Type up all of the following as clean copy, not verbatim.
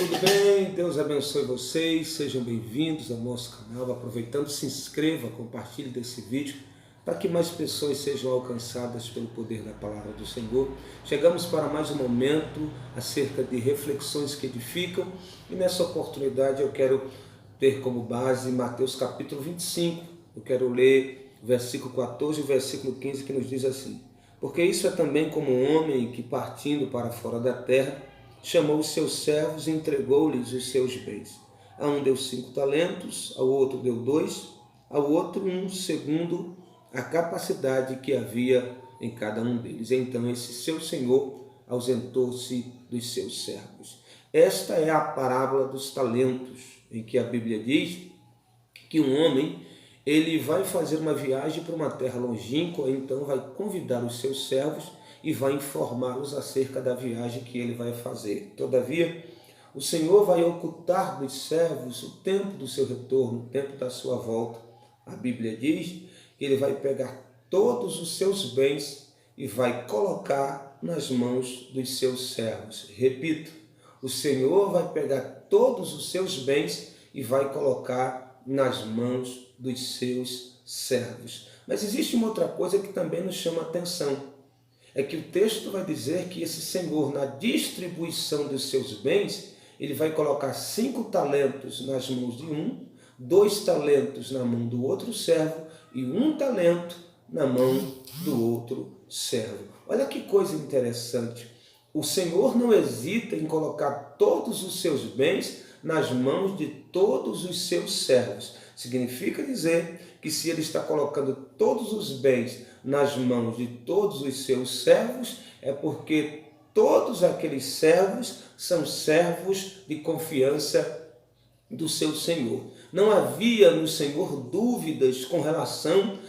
tudo bem? Deus abençoe vocês, sejam bem-vindos ao nosso canal. Aproveitando, se inscreva, compartilhe desse vídeo para que mais pessoas sejam alcançadas pelo poder da palavra do Senhor. Chegamos para mais um momento acerca de reflexões que edificam e nessa oportunidade eu quero ter como base Mateus capítulo 25. Eu quero ler o versículo 14 e o versículo 15 que nos diz assim: porque isso é também como um homem que, partindo para fora da terra, chamou os seus servos e entregou-lhes os seus bens. A um deu 5 talentos, ao outro deu 2, ao outro 1, segundo a capacidade que havia em cada um deles. Então esse seu senhor ausentou-se dos seus servos. Esta é a parábola dos talentos, em que a Bíblia diz que um homem ele vai fazer uma viagem para uma terra longínqua, então vai convidar os seus servos e vai informá-los acerca da viagem que ele vai fazer. Todavia, o Senhor vai ocultar dos servos o tempo do seu retorno, o tempo da sua volta. A Bíblia diz que ele vai pegar todos os seus bens e vai colocar nas mãos dos seus servos. Repito, o Senhor vai pegar todos os seus bens e vai colocar nas mãos dos seus servos. Mas existe uma outra coisa que também nos chama a atenção. É que o texto vai dizer que esse Senhor, na distribuição dos seus bens, ele vai colocar 5 talentos nas mãos de um, 2 talentos na mão do outro servo e 1 talento na mão do outro servo. Olha que coisa interessante. O Senhor não hesita em colocar todos os seus bens nas mãos de todos os seus servos. Significa dizer que se ele está colocando todos os bens nas mãos de todos os seus servos, é porque todos aqueles servos são servos de confiança do seu Senhor. Não havia no Senhor dúvidas com relação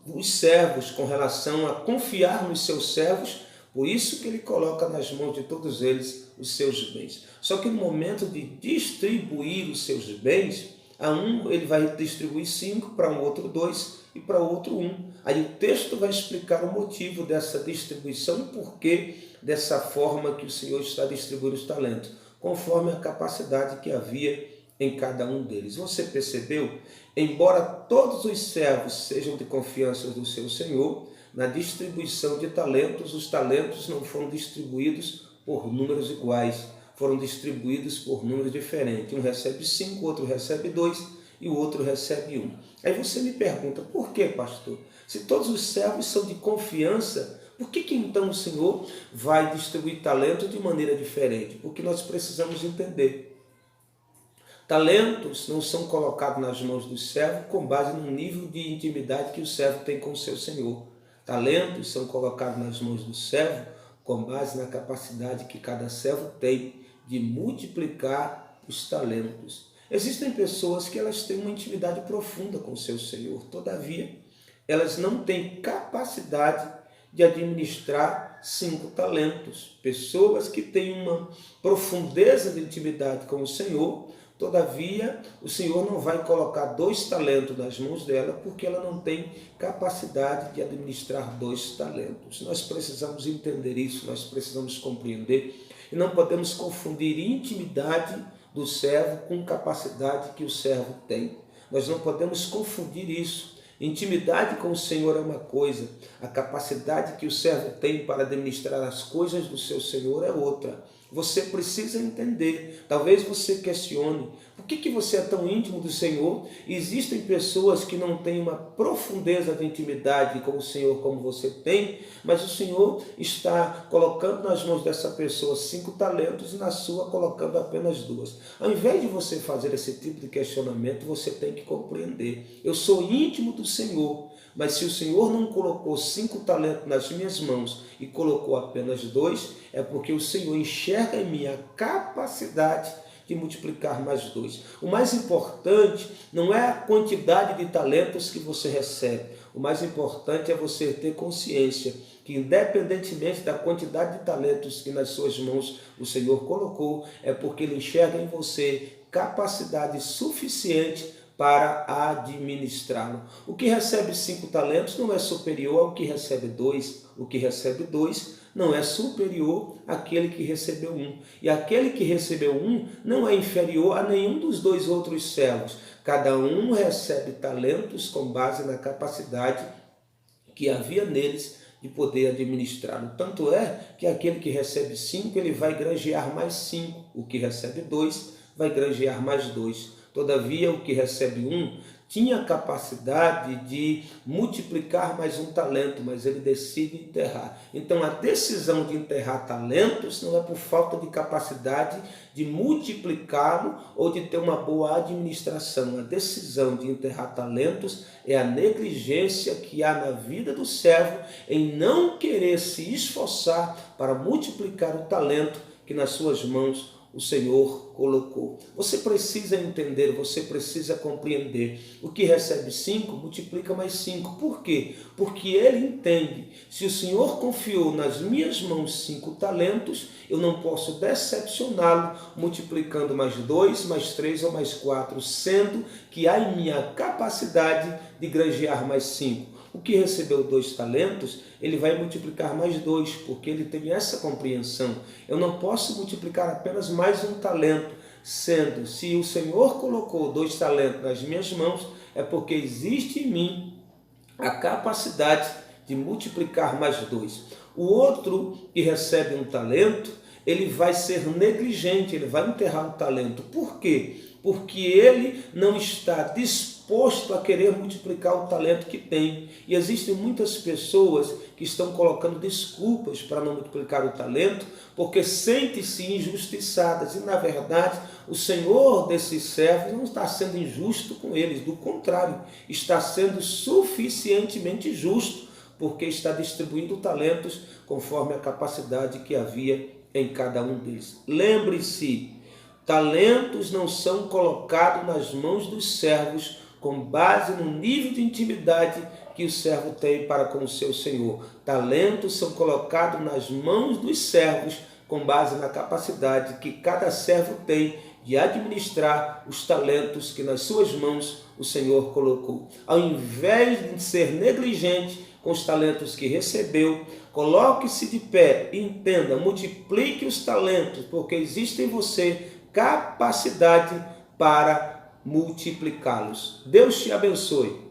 os servos, com relação a confiar nos seus servos. Por isso que ele coloca nas mãos de todos eles os seus bens. Só que no momento de distribuir os seus bens, a um ele vai distribuir 5, para um outro 2 e para outro 1. Aí o texto vai explicar o motivo dessa distribuição, porque dessa forma que o Senhor está distribuindo os talentos, conforme a capacidade que havia em cada um deles. Você percebeu? Embora todos os servos sejam de confiança do seu Senhor, na distribuição de talentos, os talentos não foram distribuídos por números iguais, foram distribuídos por números diferentes. Um recebe 5, o outro recebe 2 e o outro recebe 1. Aí você me pergunta, por que, pastor? Se todos os servos são de confiança, por que então o Senhor vai distribuir talentos de maneira diferente? Porque nós precisamos entender. Talentos não são colocados nas mãos do servo com base no nível de intimidade que o servo tem com o seu Senhor. Talentos são colocados nas mãos do servo com base na capacidade que cada servo tem de multiplicar os talentos. Existem pessoas que elas têm uma intimidade profunda com o seu Senhor, todavia, elas não têm capacidade de administrar 5 talentos. Pessoas que têm uma profundeza de intimidade com o Senhor, todavia, o Senhor não vai colocar 2 talentos nas mãos dela, porque ela não tem capacidade de administrar 2 talentos. Nós precisamos entender isso, nós precisamos compreender, e não podemos confundir intimidade do servo com capacidade que o servo tem. Nós não podemos confundir isso. Intimidade com o Senhor é uma coisa, a capacidade que o servo tem para administrar as coisas do seu Senhor é outra. Você precisa entender, talvez você questione, por que você é tão íntimo do Senhor? Existem pessoas que não têm uma profundeza de intimidade com o Senhor como você tem, mas o Senhor está colocando nas mãos dessa pessoa 5 talentos e na sua colocando apenas 2. Ao invés de você fazer esse tipo de questionamento, você tem que compreender. Eu sou íntimo do Senhor, mas se o Senhor não colocou 5 talentos nas minhas mãos e colocou apenas 2, é porque o Senhor enxerga em mim a capacidade de multiplicar mais 2. O mais importante não é a quantidade de talentos que você recebe. O mais importante é você ter consciência que, independentemente da quantidade de talentos que nas suas mãos o Senhor colocou, é porque Ele enxerga em você capacidade suficiente para administrá-lo. O que recebe 5 talentos não é superior ao que recebe 2. O que recebe 2 não é superior àquele que recebeu um. E aquele que recebeu um não é inferior a nenhum dos dois outros servos. Cada um recebe talentos com base na capacidade que havia neles de poder administrá-lo. Tanto é que aquele que recebe 5, ele vai granjear mais 5. O que recebe 2, vai granjear mais 2. Todavia, o que recebe 1, tinha capacidade de multiplicar mais um talento, mas ele decide enterrar. Então, a decisão de enterrar talentos não é por falta de capacidade de multiplicá-lo ou de ter uma boa administração. A decisão de enterrar talentos é a negligência que há na vida do servo em não querer se esforçar para multiplicar o talento que nas suas mãos o Senhor colocou. Você precisa entender, você precisa compreender. O que recebe 5, multiplica mais 5. Por quê? Porque ele entende. Se o Senhor confiou nas minhas mãos 5 talentos, eu não posso decepcioná-lo multiplicando mais 2, mais 3 ou mais 4, sendo que há em minha capacidade de granjear mais 5. O que recebeu 2 talentos, ele vai multiplicar mais 2, porque ele tem essa compreensão. Eu não posso multiplicar apenas mais um talento, sendo, se o Senhor colocou 2 talentos nas minhas mãos, é porque existe em mim a capacidade de multiplicar mais 2. O outro que recebe um talento, ele vai ser negligente, ele vai enterrar o talento. Por quê? Porque ele não está disposto a querer multiplicar o talento que tem. E existem muitas pessoas que estão colocando desculpas para não multiplicar o talento, porque sentem-se injustiçadas. E, na verdade, o Senhor desses servos não está sendo injusto com eles. Do contrário, está sendo suficientemente justo, porque está distribuindo talentos conforme a capacidade que havia em cada um deles. Lembre-se, talentos não são colocados nas mãos dos servos com base no nível de intimidade que o servo tem para com o seu Senhor. Talentos são colocados nas mãos dos servos com base na capacidade que cada servo tem de administrar os talentos que nas suas mãos o Senhor colocou. Ao invés de ser negligente com os talentos que recebeu, coloque-se de pé e entenda, multiplique os talentos, porque existe em você capacidade para multiplicá-los. Deus te abençoe.